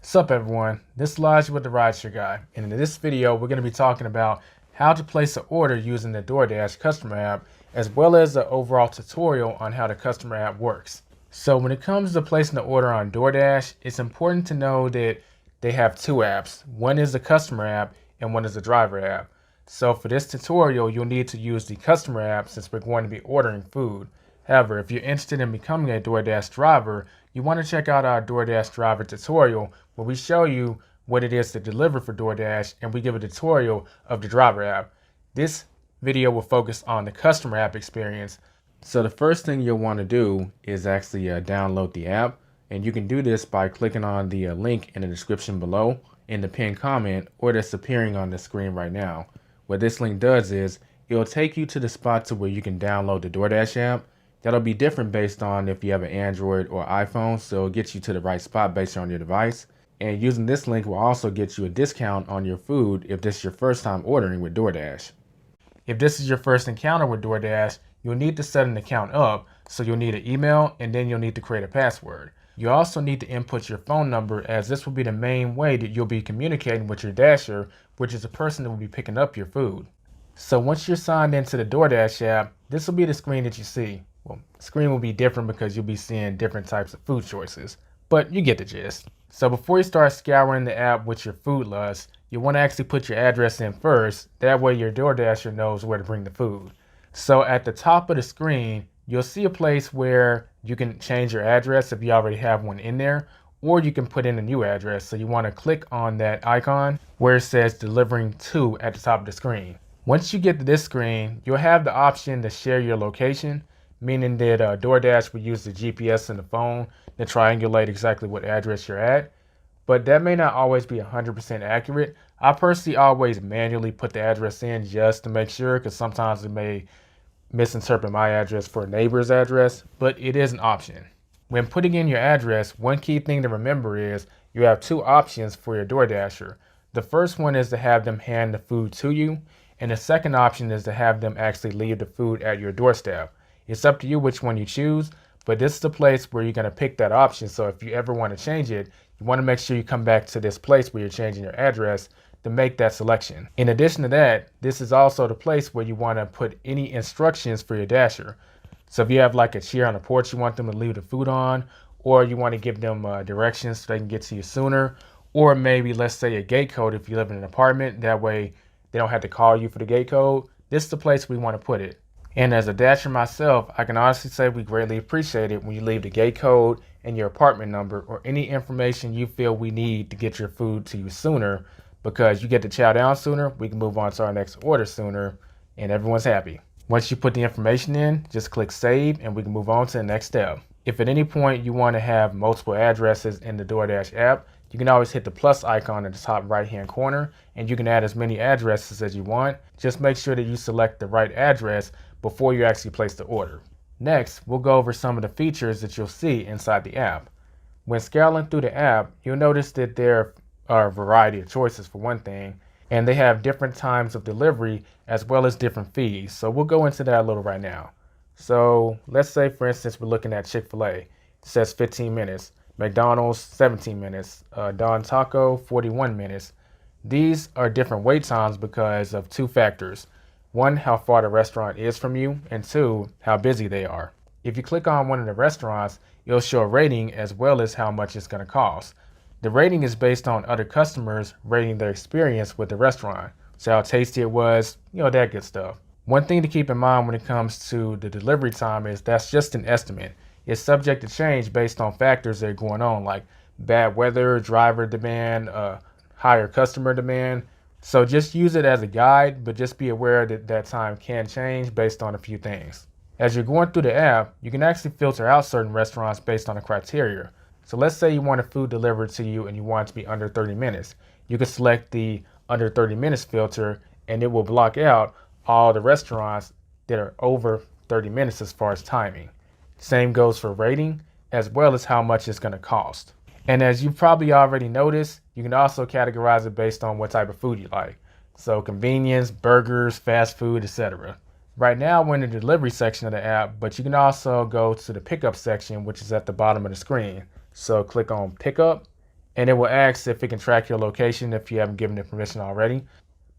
What's up everyone, this is Elijah with the Rideshare Guy, and in this video we're going to be talking about how to place an order using the Doordash customer app, as well as the overall tutorial on how the customer app works. So when it comes to placing the order on Doordash, it's important to know that they have two apps. One is the customer app and one is the driver app. So for this tutorial you'll need to use the customer app since we're going to be ordering food. However, if you're interested in becoming a Doordash driver, you want to check out our Doordash driver tutorial where we show you what it is to deliver for Doordash and we give a tutorial of the driver app. This video will focus on the customer app experience. So the first thing you'll want to do is actually download the app, and you can do this by clicking on the link in the description below in the pinned comment or that's appearing on the screen right now. What this link does is it'll take you to the spot to where you can download the Doordash app. That'll be different based on if you have an Android or iPhone, so it'll get you to the right spot based on your device. And using this link will also get you a discount on your food if this is your first time ordering with Doordash. If this is your first encounter with Doordash, you'll need to set an account up, so you'll need an email and then you'll need to create a password. You also need to input your phone number, as this will be the main way that you'll be communicating with your Dasher, which is the person that will be picking up your food. So once you're signed into the Doordash app, this will be the screen that you see. Well, the screen will be different because you'll be seeing different types of food choices, but you get the gist. So before you start scouring the app with your food lust, you want to actually put your address in first. That way your DoorDasher knows where to bring the food. So at the top of the screen, you'll see a place where you can change your address if you already have one in there, or you can put in a new address. So you want to click on that icon where it says delivering to at the top of the screen. Once you get to this screen, you'll have the option to share your location, meaning that DoorDash will use the GPS in the phone to triangulate exactly what address you're at. But that may not always be 100% accurate. I personally always manually put the address in just to make sure, because sometimes it may misinterpret my address for a neighbor's address, but it is an option. When putting in your address, one key thing to remember is you have two options for your DoorDasher. The first one is to have them hand the food to you, and the second option is to have them actually leave the food at your doorstep. It's up to you which one you choose, but this is the place where you're going to pick that option. So if you ever want to change it, you want to make sure you come back to this place where you're changing your address to make that selection. In addition to that, this is also the place where you want to put any instructions for your Dasher. So if you have like a chair on the porch you want them to leave the food on, or you want to give them directions so they can get to you sooner, or maybe let's say a gate code if you live in an apartment, that way they don't have to call you for the gate code. This is the place we want to put it. And as a Dasher myself, I can honestly say we greatly appreciate it when you leave the gate code and your apartment number or any information you feel we need to get your food to you sooner, because you get to chow down sooner, we can move on to our next order sooner, and everyone's happy. Once you put the information in, just click save and we can move on to the next step. If at any point you want to have multiple addresses in the Doordash app, you can always hit the plus icon in the top right hand corner and you can add as many addresses as you want. Just make sure that you select the right address before you actually place the order. Next, we'll go over some of the features that you'll see inside the app. When scrolling through the app, you'll notice that there are a variety of choices for one thing, and they have different times of delivery as well as different fees. So we'll go into that a little right now. So let's say, for instance, we're looking at Chick-fil-A. It says 15 minutes. McDonald's, 17 minutes. Don Taco, 41 minutes. These are different wait times because of two factors. One, how far the restaurant is from you, and two, how busy they are. If you click on one of the restaurants, it'll show a rating as well as how much it's going to cost. The rating is based on other customers rating their experience with the restaurant. So how tasty it was, that good stuff. One thing to keep in mind when it comes to the delivery time is that's just an estimate. It's subject to change based on factors that are going on, like bad weather, driver demand, higher customer demand. So just use it as a guide, but just be aware that that time can change based on a few things. As you're going through the app, you can actually filter out certain restaurants based on a criteria. So let's say you want a food delivered to you and you want it to be under 30 minutes. You can select the under 30 minutes filter and it will block out all the restaurants that are over 30 minutes as far as timing. Same goes for rating as well as how much it's going to cost. And as you probably already noticed, you can also categorize it based on what type of food you like. So convenience, burgers, fast food, etc. Right now we're in the delivery section of the app, but you can also go to the pickup section, which is at the bottom of the screen. So click on pickup and it will ask if it can track your location if you haven't given it permission already.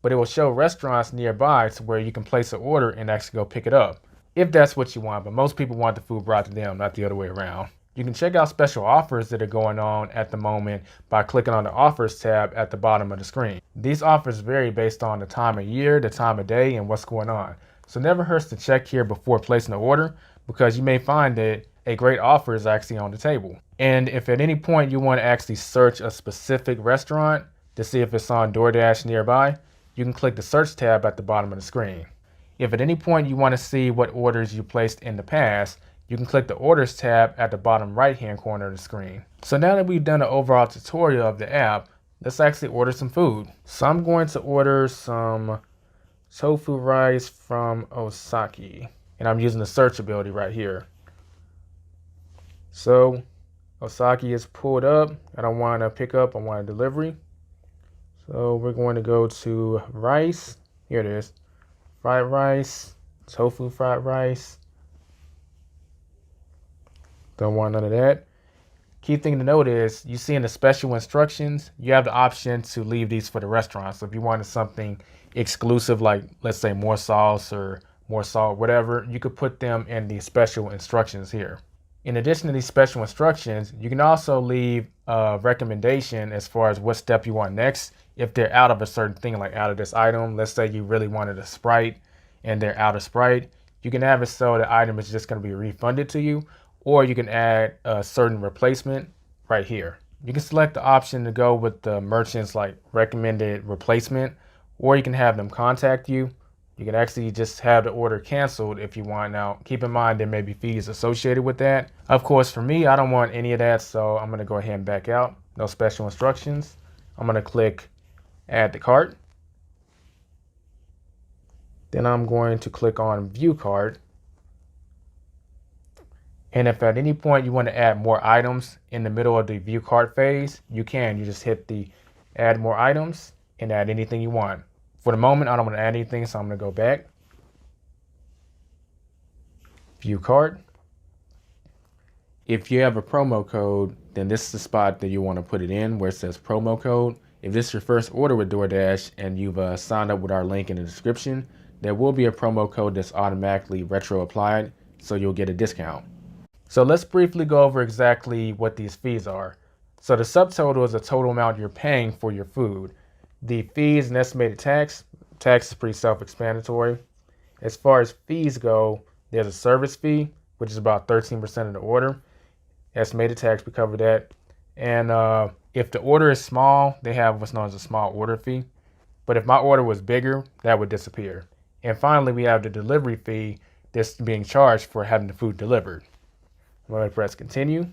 But it will show restaurants nearby to where you can place an order and actually go pick it up, if that's what you want. But most people want the food brought to them, not the other way around. You can check out special offers that are going on at the moment by clicking on the offers tab at the bottom of the screen. These offers vary based on the time of year, the time of day, and what's going on. So it never hurts to check here before placing the order, because you may find that a great offer is actually on the table. And if at any point you want to actually search a specific restaurant to see if it's on Doordash nearby, you can click the search tab at the bottom of the screen. If at any point you want to see what orders you placed in the past, you can click the orders tab at the bottom right hand corner of the screen. So now that we've done an overall tutorial of the app, let's actually order some food. So I'm going to order some tofu rice from Osaki, and I'm using the search ability right here. So Osaki is pulled up. I don't want to pick up, I want a delivery. So we're going to go to rice. Here it is. Fried rice, tofu fried rice. Don't want none of that. Key thing to note is, you see in the special instructions, you have the option to leave these for the restaurant. So if you wanted something exclusive, like let's say more sauce or more salt, whatever, you could put them in the special instructions here. In addition to these special instructions, you can also leave a recommendation as far as what step you want next. If they're out of a certain thing, like out of this item, let's say you really wanted a Sprite and they're out of Sprite, you can have it so the item is just going to be refunded to you, or you can add a certain replacement right here. You can select the option to go with the merchant's like recommended replacement, or you can have them contact you. You can actually just have the order canceled if you want. Now, keep in mind there may be fees associated with that. Of course, for me, I don't want any of that, so I'm gonna go ahead and back out. No special instructions. I'm gonna click add to cart. Then I'm going to click on view cart. And if at any point you want to add more items in the middle of the view cart phase, you can. You just hit the add more items and add anything you want. For the moment, I don't want to add anything, so I'm going to go back. View cart. If you have a promo code, then this is the spot that you want to put it in where it says promo code. If this is your first order with DoorDash and you've signed up with our link in the description, there will be a promo code that's automatically retro applied, so you'll get a discount. So let's briefly go over exactly what these fees are. So the subtotal is the total amount you're paying for your food. The fees and estimated tax is pretty self-explanatory. As far as fees go, there's a service fee, which is about 13% of the order. Estimated tax, we covered that. And if the order is small, they have what's known as a small order fee. But if my order was bigger, that would disappear. And finally, we have the delivery fee that's being charged for having the food delivered. I'm going to press continue.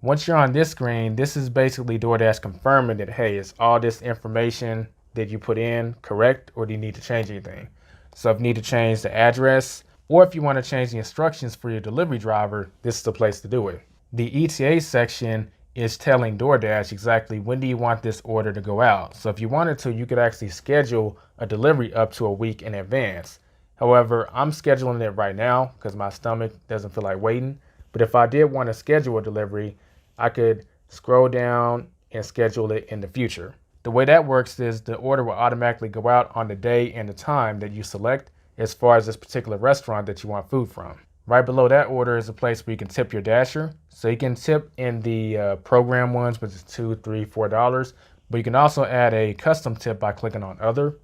Once you're on this screen, this is basically DoorDash confirming that, hey, is all this information that you put in correct, or do you need to change anything? So if you need to change the address, or if you want to change the instructions for your delivery driver, this is the place to do it. The ETA section is telling DoorDash exactly when do you want this order to go out. So if you wanted to, you could actually schedule a delivery up to a week in advance. However, I'm scheduling it right now because my stomach doesn't feel like waiting. But if I did want to schedule a delivery, I could scroll down and schedule it in the future. The way that works is the order will automatically go out on the day and the time that you select as far as this particular restaurant that you want food from. Right below that order is a place where you can tip your Dasher. So you can tip in the program ones, which is $2, $3, $4, but you can also add a custom tip by clicking on other.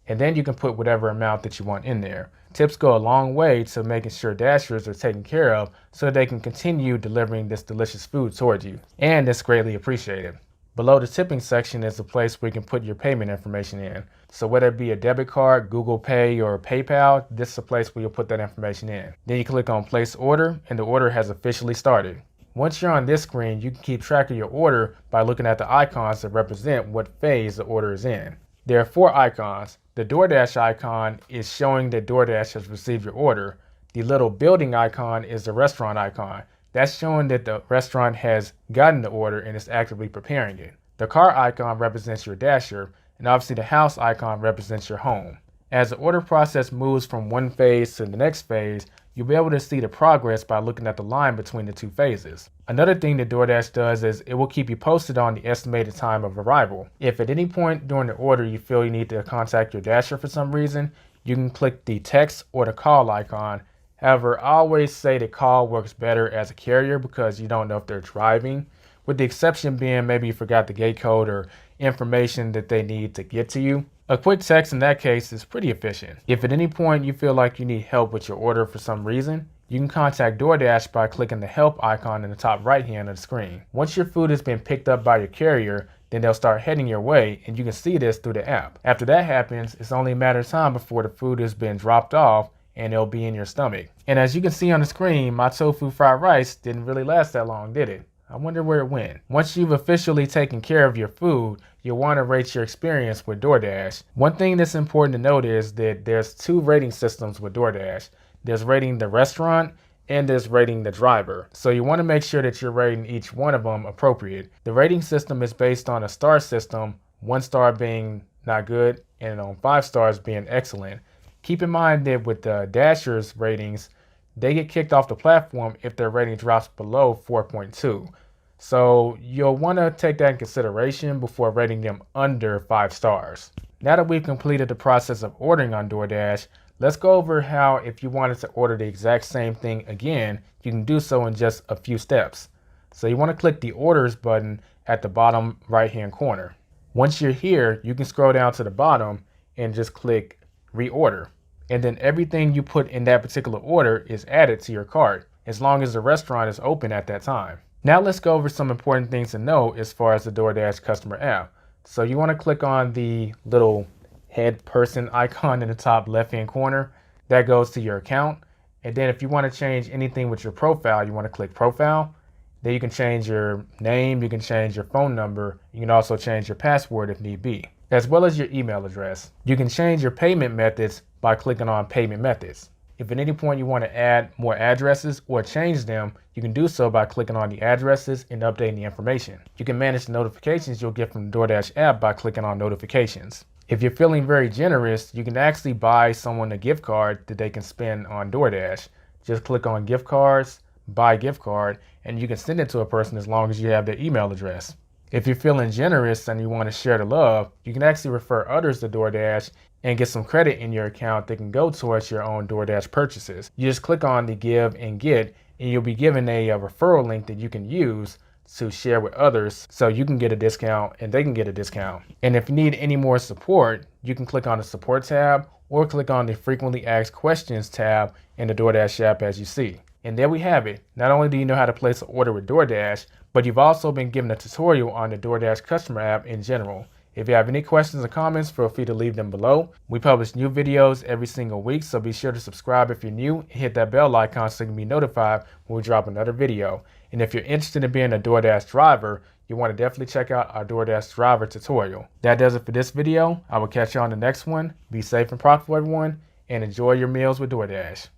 And then you can put whatever amount that you want in there. Tips go a long way to making sure Dashers are taken care of so they can continue delivering this delicious food towards you. And it's greatly appreciated. Below the tipping section is a place where you can put your payment information in. So whether it be a debit card, Google Pay, or PayPal, this is a place where you'll put that information in. Then you click on place order and the order has officially started. Once you're on this screen, you can keep track of your order by looking at the icons that represent what phase the order is in. There are 4 icons. The DoorDash icon is showing that DoorDash has received your order. The little building icon is the restaurant icon. That's showing that the restaurant has gotten the order and is actively preparing it. The car icon represents your Dasher, and obviously the house icon represents your home. As the order process moves from one phase to the next phase, you'll be able to see the progress by looking at the line between the two phases. Another thing that DoorDash does is it will keep you posted on the estimated time of arrival. If at any point during the order you feel you need to contact your Dasher for some reason, you can click the text or the call icon. However, I always say the call works better as a carrier because you don't know if they're driving, with the exception being maybe you forgot the gate code or information that they need to get to you. A quick text in that case is pretty efficient. If at any point you feel like you need help with your order for some reason, you can contact DoorDash by clicking the help icon in the top right hand of the screen. Once your food has been picked up by your carrier, then they'll start heading your way, and you can see this through the app. After that happens, it's only a matter of time before the food has been dropped off and it'll be in your stomach. And as you can see on the screen, my tofu fried rice didn't really last that long, did it? I wonder where it went. Once you've officially taken care of your food, you'll want to rate your experience with DoorDash. One thing that's important to note is that there's two rating systems with DoorDash. There's rating the restaurant and there's rating the driver. So you want to make sure that you're rating each one of them appropriate. The rating system is based on a star system, 1 star being not good and on 5 stars being excellent. Keep in mind that with the Dashers ratings, they get kicked off the platform if their rating drops below 4.2. So you'll want to take that in consideration before rating them under 5 stars. Now that we've completed the process of ordering on DoorDash, let's go over how if you wanted to order the exact same thing again, you can do so in just a few steps. So you want to click the orders button at the bottom right hand corner. Once you're here, you can scroll down to the bottom and just click reorder. And then everything you put in that particular order is added to your cart, as long as the restaurant is open at that time. Now let's go over some important things to know as far as the DoorDash customer app. So you want to click on the little head person icon in the top left hand corner. That goes to your account. And then if you want to change anything with your profile, you want to click profile. Then you can change your name, you can change your phone number, you can also change your password if need be, as well as your email address. You can change your payment methods by clicking on payment methods. If at any point you want to add more addresses or change them, you can do so by clicking on the addresses and updating the information. You can manage the notifications you'll get from the DoorDash app by clicking on notifications. If you're feeling very generous, you can actually buy someone a gift card that they can spend on DoorDash. Just click on gift cards, buy gift card, and you can send it to a person as long as you have their email address. If you're feeling generous and you want to share the love, you can actually refer others to DoorDash and get some credit in your account that can go towards your own DoorDash purchases. You just click on the give and get, and you'll be given a referral link that you can use to share with others so you can get a discount and they can get a discount. And if you need any more support, you can click on the support tab or click on the frequently asked questions tab in the DoorDash app as you see. And there we have it. Not only do you know how to place an order with DoorDash, but you've also been given a tutorial on the DoorDash customer app in general. If you have any questions or comments, feel free to leave them below. We publish new videos every single week, so be sure to subscribe if you're new and hit that bell icon so you can be notified when we drop another video. And if you're interested in being a DoorDash driver, you want to definitely check out our DoorDash driver tutorial. That does it for this video. I will catch you on the next one. Be safe and profitable, everyone, and enjoy your meals with DoorDash.